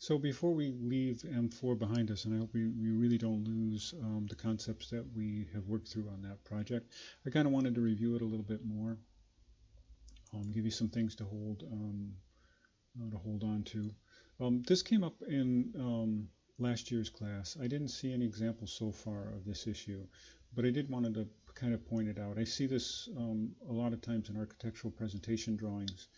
So before we leave M4 behind us, and I hope we really don't lose the concepts that we have worked through on that project, I kind of wanted to review it a little bit more, give you some things to hold on to. This came up in last year's class. I didn't see any examples so far of this issue, but I did wanted to kind of point it out. I see this a lot of times in architectural presentation drawings.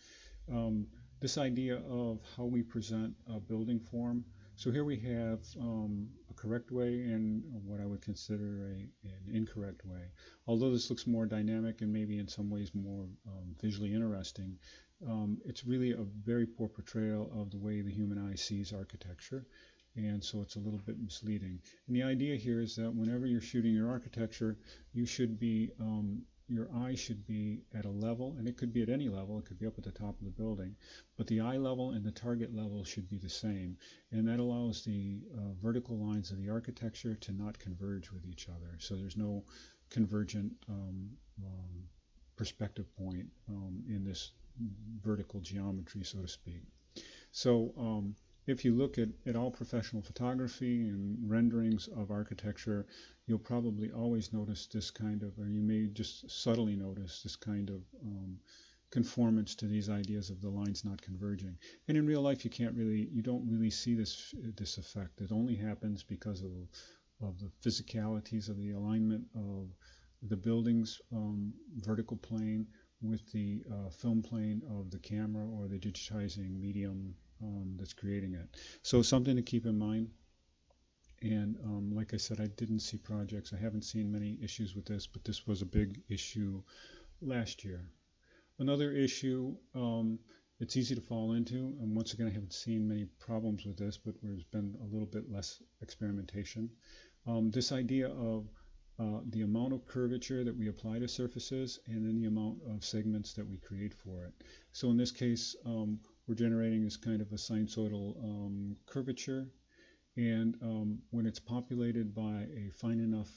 This idea of how we present a building form. So here we have a correct way and what I would consider an incorrect way. Although this looks more dynamic and maybe in some ways more visually interesting, it's really a very poor portrayal of the way the human eye sees architecture, and so it's a little bit misleading. And the idea here is that whenever you're shooting your architecture, you should be your eye should be at a level, and it could be at any level, it could be up at the top of the building, but the eye level and the target level should be the same, and that allows the vertical lines of the architecture to not converge with each other. So there's no convergent perspective point in this vertical geometry, so to speak. So if you look at all professional photography and renderings of architecture, you'll probably always notice this kind of, or you may just subtly notice this kind of conformance to these ideas of the lines not converging. And in real life, you don't really see this effect. It only happens because of the physicalities of the alignment of the building's vertical plane with the film plane of the camera or the digitizing medium that's creating it. So something to keep in mind. And like I said, I didn't see projects. I haven't seen many issues with this, but this was a big issue last year. Another issue, it's easy to fall into, and once again, I haven't seen many problems with this, but there's been a little bit less experimentation. This idea of the amount of curvature that we apply to surfaces and then the amount of segments that we create for it. So in this case, we're generating this kind of a sinusoidal curvature, and when it's populated by a fine enough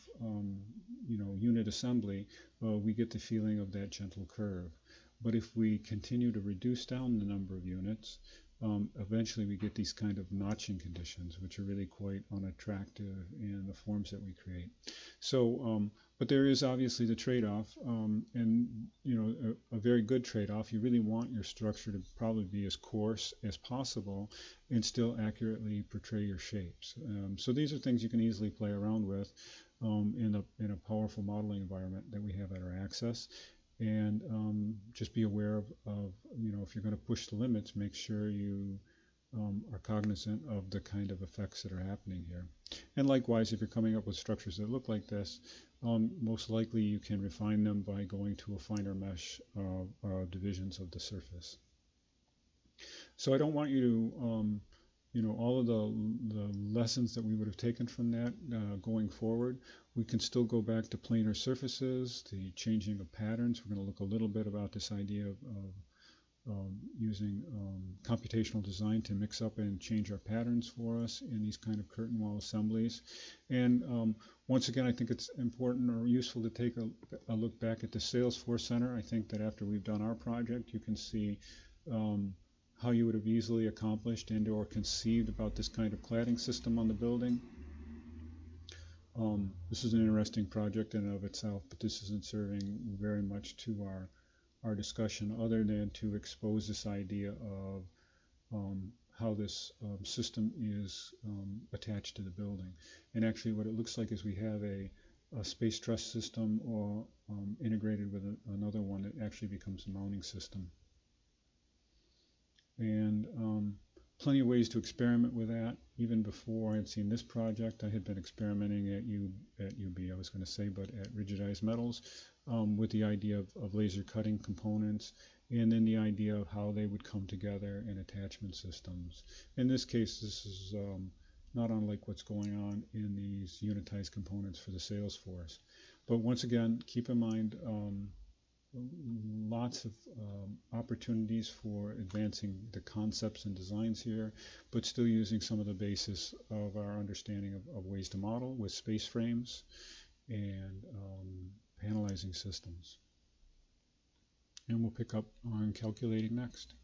unit assembly, we get the feeling of that gentle curve. But if we continue to reduce down the number of units, eventually we get these kind of notching conditions, which are really quite unattractive in the forms that we create. So, but there is obviously the trade-off, and a very good trade-off. You really want your structure to probably be as coarse as possible and still accurately portray your shapes. So these are things you can easily play around with in a powerful modeling environment that we have at our Access. And just be aware of if you're going to push the limits, make sure you are cognizant of the kind of effects that are happening here. And likewise, if you're coming up with structures that look like this, most likely you can refine them by going to a finer mesh divisions of the surface. So I don't want you to all of the lessons that we would have taken from that going forward, we can still go back to planar surfaces, the changing of patterns. We're going to look a little bit about this idea of using computational design to mix up and change our patterns for us in these kind of curtain wall assemblies. And once again, I think it's important or useful to take a look back at the Salesforce Center. I think that after we've done our project, you can see how you would have easily accomplished and or conceived about this kind of cladding system on the building. This is an interesting project in and of itself, but this isn't serving very much to our discussion other than to expose this idea of how this system is attached to the building. And actually what it looks like is we have a space truss system or integrated with another one that actually becomes a mounting system. And plenty of ways to experiment with that. Even before I had seen this project, I had been experimenting at UB, I was going to say, but at rigidized metals with the idea of laser cutting components, and then the idea of how they would come together in attachment systems. In this case, this is not unlike what's going on in these unitized components for the Salesforce. But once again, keep in mind lots of opportunities for advancing the concepts and designs here, but still using some of the basis of our understanding of ways to model with space frames and panelizing systems. And we'll pick up on calculating next.